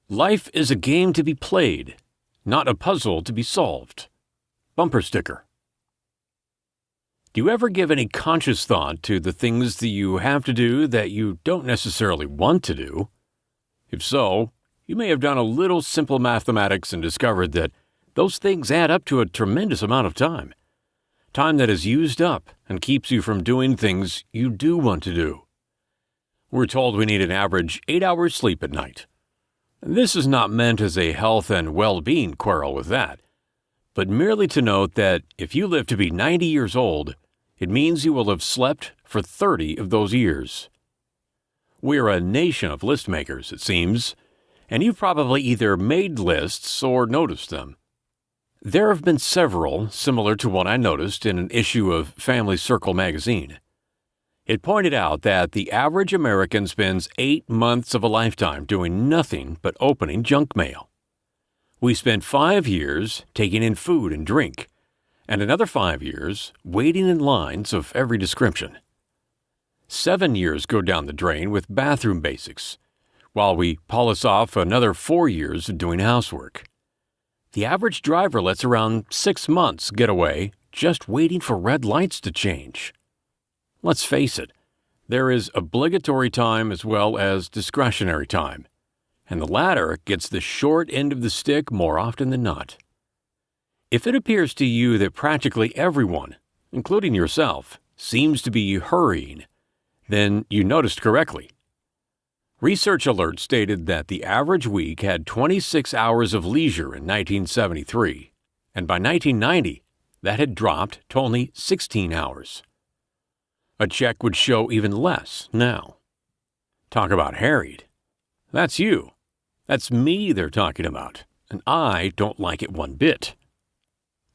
Life is a game to be played, not a puzzle to be solved. Bumper sticker. Do you ever give any conscious thought to the things that you have to do that you don't necessarily want to do? If so, you may have done a little simple mathematics and discovered that those things add up to a tremendous amount of time. Time that is used up and keeps you from doing things you do want to do. We're told we need an average 8 hours sleep at night. This is not meant as a health and well-being quarrel with that, but merely to note that if you live to be 90 years old, it means you will have slept for 30 of those years. We are a nation of list makers, it seems, and you've probably either made lists or noticed them. There have been several similar to what I noticed in an issue of Family Circle magazine. It pointed out that the average American spends 8 months of a lifetime doing nothing but opening junk mail. We spend 5 years taking in food and drink, and another 5 years waiting in lines of every description. 7 years go down the drain with bathroom basics, while we polish off another 4 years of doing housework. The average driver lets around 6 months get away just waiting for red lights to change. Let's face it, there is obligatory time as well as discretionary time, and the latter gets the short end of the stick more often than not. If it appears to you that practically everyone, including yourself, seems to be hurrying, then you noticed correctly. Research Alert stated that the average week had 26 hours of leisure in 1973, and by 1990, that had dropped to only 16 hours. A check would show even less now. Talk about harried. That's you. That's me they're talking about, and I don't like it one bit.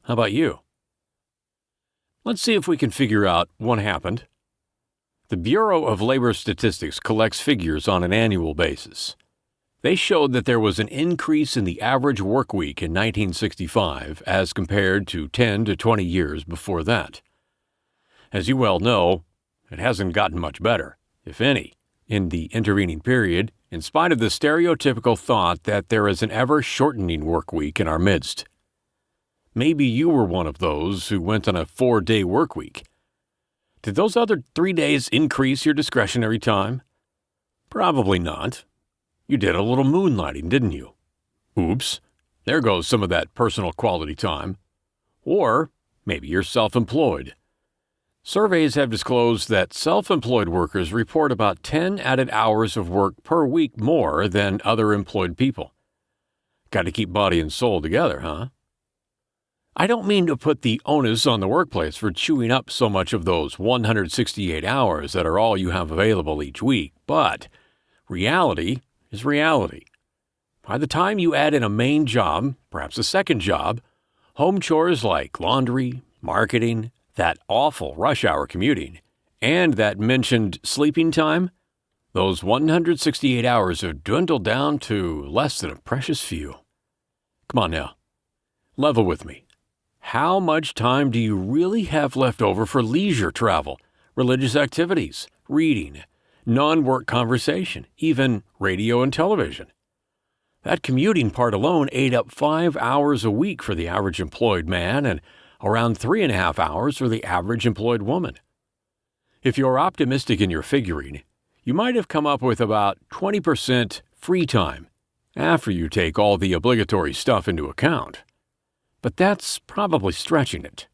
How about you? Let's see if we can figure out what happened. The Bureau of Labor Statistics collects figures on an annual basis. They showed that there was an increase in the average work week in 1965 as compared to 10 to 20 years before that. As you well know, it hasn't gotten much better, if any, in the intervening period, in spite of the stereotypical thought that there is an ever-shortening work week in our midst. Maybe you were one of those who went on a 4-day work week. Did those other 3 days increase your discretionary time? Probably not. You did a little moonlighting, didn't you? Oops, there goes some of that personal quality time. Or maybe you're self-employed. Surveys have disclosed that self-employed workers report about 10 added hours of work per week more than other employed people. Got to keep body and soul together, huh? I don't mean to put the onus on the workplace for chewing up so much of those 168 hours that are all you have available each week, but reality is reality. By the time you add in a main job, perhaps a second job, home chores like laundry, marketing, that awful rush hour commuting, and that mentioned sleeping time, those 168 hours have dwindled down to less than a precious few. Come on now, level with me. How much time do you really have left over for leisure travel, religious activities, reading, non-work conversation, even radio and television? That commuting part alone ate up 5 hours a week for the average employed man and around 3.5 hours for the average employed woman. If you're optimistic in your figuring, you might have come up with about 20% free time after you take all the obligatory stuff into account. But that's probably stretching it.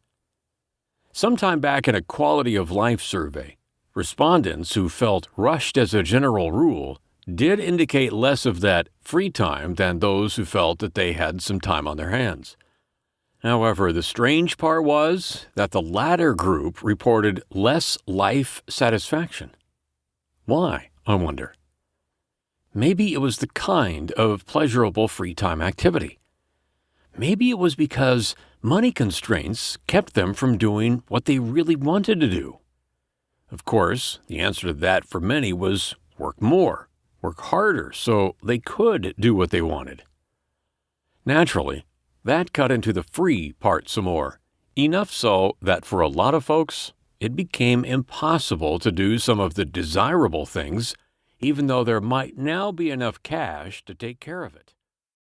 Sometime back in a quality of life survey, respondents who felt rushed as a general rule did indicate less of that free time than those who felt that they had some time on their hands. However, the strange part was that the latter group reported less life satisfaction. Why, I wonder? Maybe it was the kind of pleasurable free time activity. Maybe it was because money constraints kept them from doing what they really wanted to do. Of course, the answer to that for many was work more, work harder, so they could do what they wanted. Naturally, that cut into the free part some more, enough so that for a lot of folks, it became impossible to do some of the desirable things even though there might now be enough cash to take care of it.